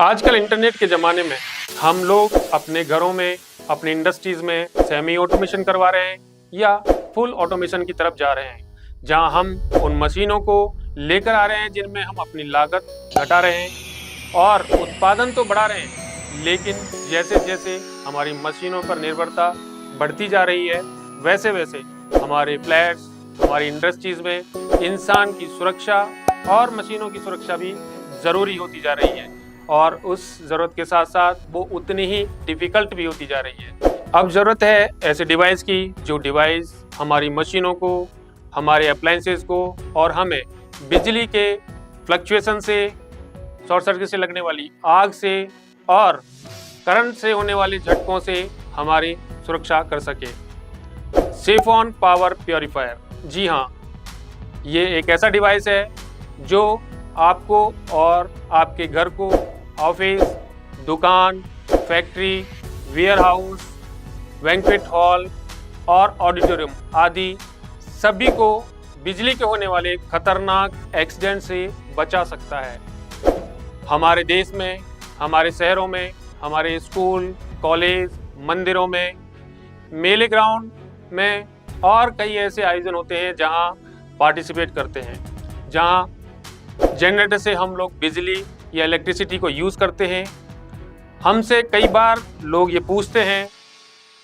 आजकल इंटरनेट के ज़माने में हम लोग अपने घरों में, अपनी इंडस्ट्रीज़ में सेमी ऑटोमेशन करवा रहे हैं या फुल ऑटोमेशन की तरफ जा रहे हैं, जहां हम उन मशीनों को लेकर आ रहे हैं जिनमें हम अपनी लागत घटा रहे हैं और उत्पादन तो बढ़ा रहे हैं, लेकिन जैसे जैसे हमारी मशीनों पर निर्भरता बढ़ती जा रही है, वैसे वैसे हमारे फ्लैट्स, हमारी इंडस्ट्रीज़ में इंसान की सुरक्षा और मशीनों की सुरक्षा भी ज़रूरी होती जा रही है और उस ज़रूरत के साथ साथ वो उतनी ही डिफ़िकल्ट भी होती जा रही है। अब ज़रूरत है ऐसे डिवाइस की जो डिवाइस हमारी मशीनों को, हमारे अप्लायंसेस को और हमें बिजली के फ्लक्चुएशन से, शॉर्ट सर्किट से लगने वाली आग से और करंट से होने वाले झटकों से हमारी सुरक्षा कर सके। सेफॉन पावर प्योरीफायर, जी हाँ, ये एक ऐसा डिवाइस है जो आपको और आपके घर को, ऑफिस, दुकान, फैक्ट्री, वेयरहाउस, बैंक्वेट हॉल और ऑडिटोरियम आदि सभी को बिजली के होने वाले खतरनाक एक्सीडेंट से बचा सकता है। हमारे देश में, हमारे शहरों में, हमारे स्कूल, कॉलेज, मंदिरों में, मेले ग्राउंड में और कई ऐसे आयोजन होते हैं जहां पार्टिसिपेट करते हैं, जहां जनरेटर से हम लोग बिजली या इलेक्ट्रिसिटी को यूज़ करते हैं। हमसे कई बार लोग ये पूछते हैं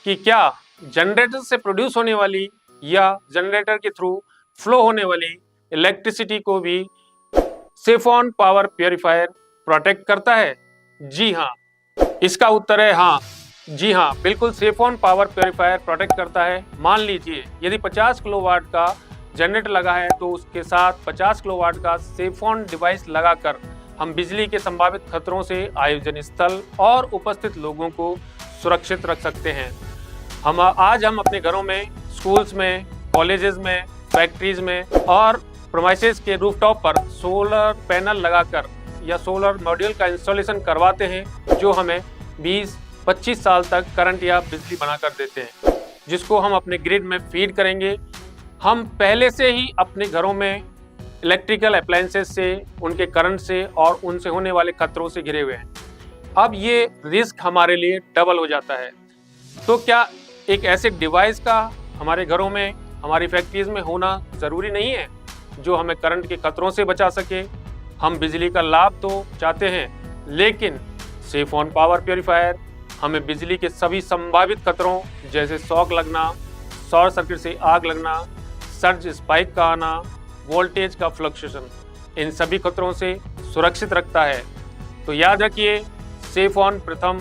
कि क्या जनरेटर से प्रोड्यूस होने वाली या जनरेटर के थ्रू फ्लो होने वाली इलेक्ट्रिसिटी को भी सेफॉन पावर प्योरीफायर प्रोटेक्ट करता है? जी हाँ, इसका उत्तर है हाँ। जी हाँ, बिल्कुल सेफॉन पावर प्योरीफायर प्रोटेक्ट करता है। मान लीजिए यदि 50 किलोवाट का जनरेटर लगा है तो उसके साथ 50 किलोवाट का सेफॉन डिवाइस लगाकर हम बिजली के संभावित खतरों से आयोजन स्थल और उपस्थित लोगों को सुरक्षित रख सकते हैं। आज हम अपने घरों में, स्कूल्स में, कॉलेजेस में, फैक्ट्रीज में और प्रीमाइसेस के रूफटॉप पर सोलर पैनल लगाकर या सोलर मॉड्यूल का इंस्टॉलेशन करवाते हैं, जो हमें 20-25 साल तक करंट या बिजली बनाकर देते हैं, जिसको हम अपने ग्रिड में फीड करेंगे। हम पहले से ही अपने घरों में इलेक्ट्रिकल अप्लायंसेस से, उनके करंट से और उनसे होने वाले खतरों से घिरे हुए हैं। अब ये रिस्क हमारे लिए डबल हो जाता है। तो क्या एक ऐसे डिवाइस का हमारे घरों में, हमारी फैक्ट्रीज में होना ज़रूरी नहीं है जो हमें करंट के खतरों से बचा सके? हम बिजली का लाभ तो चाहते हैं, लेकिन सेफॉन पावर प्योरीफायर हमें बिजली के सभी संभावित खतरों जैसे शॉक लगना, शॉर्ट सर्किट से आग लगना, सर्ज स्पाइक का आना, वोल्टेज का फ्लक्चुएशन, इन सभी खतरों से सुरक्षित रखता है। तो याद रखिए, सेफॉन प्रथम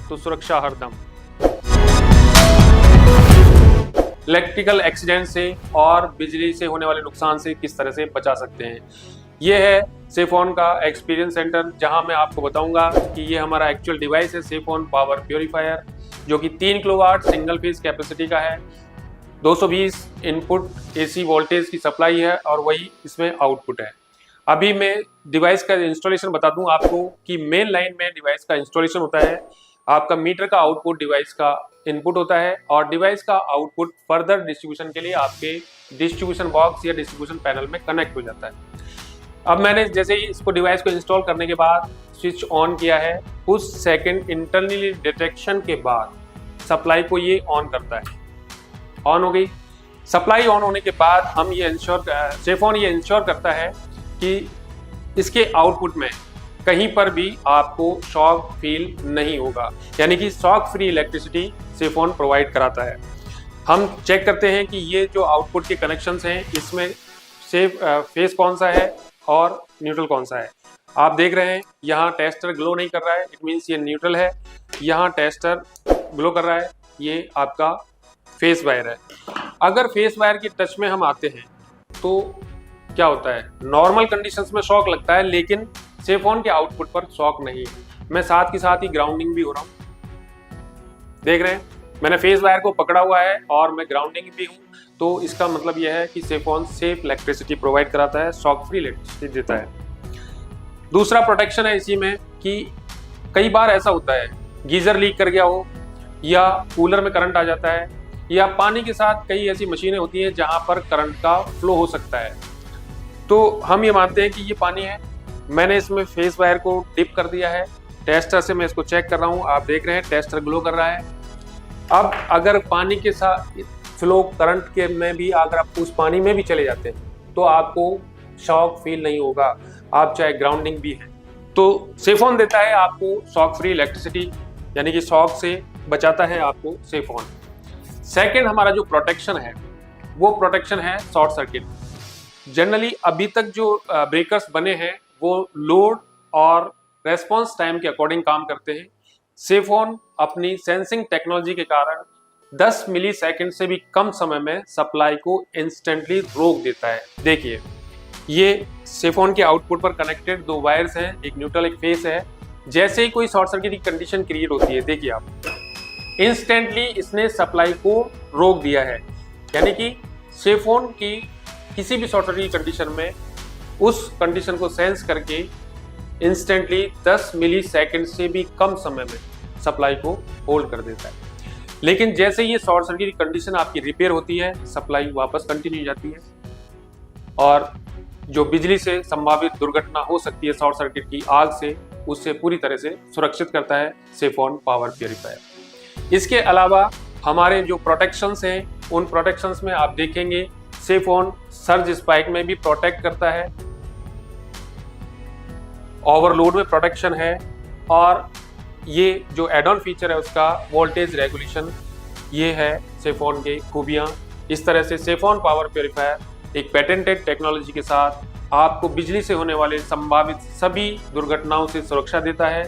तो सुरक्षा हरदम। इलेक्ट्रिकल एक्सीडेंट से और बिजली से होने वाले नुकसान से किस तरह से बचा सकते हैं, ये है सेफॉन का एक्सपीरियंस सेंटर, जहां मैं आपको बताऊंगा कि ये हमारा एक्चुअल डिवाइस है सेफॉन पावर प्योरीफायर, जो कि 3 किलोवाट सिंगल फेज कैपेसिटी का है। 220 इनपुट एसी वोल्टेज की सप्लाई है और वही इसमें आउटपुट है। अभी मैं डिवाइस का इंस्टॉलेशन बता दूं आपको कि मेन लाइन में डिवाइस का इंस्टॉलेशन होता है। आपका मीटर का आउटपुट डिवाइस का इनपुट होता है और डिवाइस का आउटपुट फर्दर डिस्ट्रीब्यूशन के लिए आपके डिस्ट्रीब्यूशन बॉक्स या डिस्ट्रीब्यूशन पैनल में कनेक्ट हो जाता है। अब मैंने जैसे ही इसको डिवाइस को इंस्टॉल करने के बाद स्विच ऑन किया है, उस सेकेंड इंटरनली डिटेक्शन के बाद सप्लाई को ये ऑन करता है। ऑन हो गई सप्लाई। ऑन होने के बाद हम ये सेफॉन ये इंश्योर करता है कि इसके आउटपुट में कहीं पर भी आपको शॉक फील नहीं होगा, यानी कि शॉक फ्री इलेक्ट्रिसिटी सेफॉन प्रोवाइड कराता है। हम चेक करते हैं कि ये जो आउटपुट के कनेक्शंस हैं, इसमें फेस कौन सा है और न्यूट्रल कौन सा है। आप देख रहे हैं यहाँ टेस्टर ग्लो नहीं कर रहा है, इट मीन्स ये न्यूट्रल है। यहाँ टेस्टर ग्लो कर रहा है, ये आपका फेस वायर है। अगर फेस वायर की टच में हम आते हैं तो क्या होता है, नॉर्मल कंडीशंस में शॉक लगता है, लेकिन सेफॉन के आउटपुट पर शॉक नहीं है। मैं साथ के साथ ही ग्राउंडिंग भी हो रहा हूँ, देख रहे हैं, मैंने फेस वायर को पकड़ा हुआ है और मैं ग्राउंडिंग भी हूँ। तो इसका मतलब यह है कि सेफॉन सेफ इलेक्ट्रिसिटी प्रोवाइड कराता है, शॉक फ्री इलेक्ट्रिसिटी देता है। दूसरा प्रोटेक्शन है इसी में कि कई बार ऐसा होता है गीजर लीक कर गया हो या कूलर में करंट आ जाता है या पानी के साथ कई ऐसी मशीनें होती हैं जहां पर करंट का फ्लो हो सकता है। तो हम ये मानते हैं कि ये पानी है, मैंने इसमें फेस वायर को डिप कर दिया है टेस्टर से मैं इसको चेक कर रहा हूँ, आप देख रहे हैं टेस्टर ग्लो कर रहा है। अब अगर पानी के साथ फ्लो करंट के में भी अगर आप उस पानी में भी चले जाते हैं तो आपको शॉक फील नहीं होगा, आप चाहे ग्राउंडिंग भी है तो। सेफोन देता है आपको शॉक फ्री इलेक्ट्रिसिटी, यानी कि शॉक से बचाता है आपको सेफोन। सेकेंड, हमारा जो प्रोटेक्शन है वो प्रोटेक्शन है शॉर्ट सर्किट। जनरली अभी तक जो ब्रेकर्स बने हैं वो लोड और रेस्पॉन्स टाइम के अकॉर्डिंग काम करते हैं। सेफोन अपनी सेंसिंग टेक्नोलॉजी के कारण 10 मिली सेकेंड से भी कम समय में सप्लाई को इंस्टेंटली रोक देता है। देखिए, ये सेफोन के आउटपुट पर कनेक्टेड 2 वायर्स हैं, एक न्यूट्रल एक फेस है। जैसे ही कोई शॉर्ट सर्किट की कंडीशन क्रिएट होती है, देखिए आप, इंस्टेंटली इसने सप्लाई को रोक दिया है। यानी कि सेफोन की किसी भी शॉर्ट सर्किट की कंडीशन में उस कंडीशन को सेंस करके इंस्टेंटली 10 मिली सेकेंड से भी कम समय में सप्लाई को होल्ड कर देता है। लेकिन जैसे ये शॉर्ट सर्किट की कंडीशन आपकी रिपेयर होती है, सप्लाई वापस कंटिन्यू हो जाती है और जो बिजली से संभावित दुर्घटना हो सकती है शॉर्ट सर्किट की आग से, उससे पूरी तरह से सुरक्षित करता है सेफोन पावर प्यूरिफायर। इसके अलावा हमारे जो प्रोटेक्शंस हैं, उन प्रोटेक्शंस में आप देखेंगे सेफोन सर्ज स्पाइक में भी प्रोटेक्ट करता है, ओवरलोड में प्रोटेक्शन है, और ये जो एड ऑन फीचर है उसका वोल्टेज रेगुलेशन, ये है सेफोन के खूबियाँ। इस तरह से सेफोन पावर प्यूरिफायर एक पेटेंटेड टेक्नोलॉजी के साथ आपको बिजली से होने वाले संभावित सभी दुर्घटनाओं से सुरक्षा देता है।